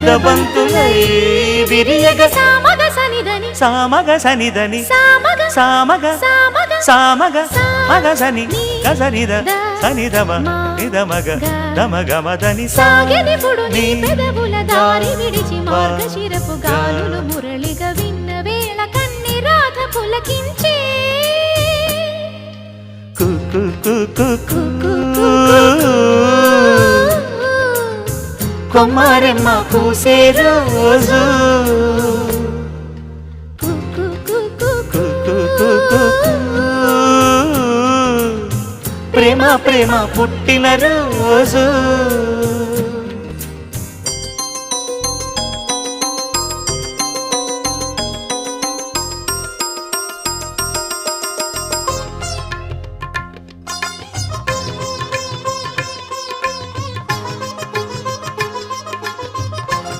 ముద్దబంతులై విరియగ సామగ సనిదని సామగ సనిదని సామగ సామగ సామగ సామగ మగసని గసనిద సనిదమ నిదమగ దమగమదని సాగెనిపుడు నీ పెదవుల దారి విడిచి మార్గశిరపు గాలులు మురళిగా విన్న వేళ కన్ని రాధ పులకించే కొమ్మారెమ్మ పూసే రోజు ప్రేమ ప్రేమ పుట్టిన రోజు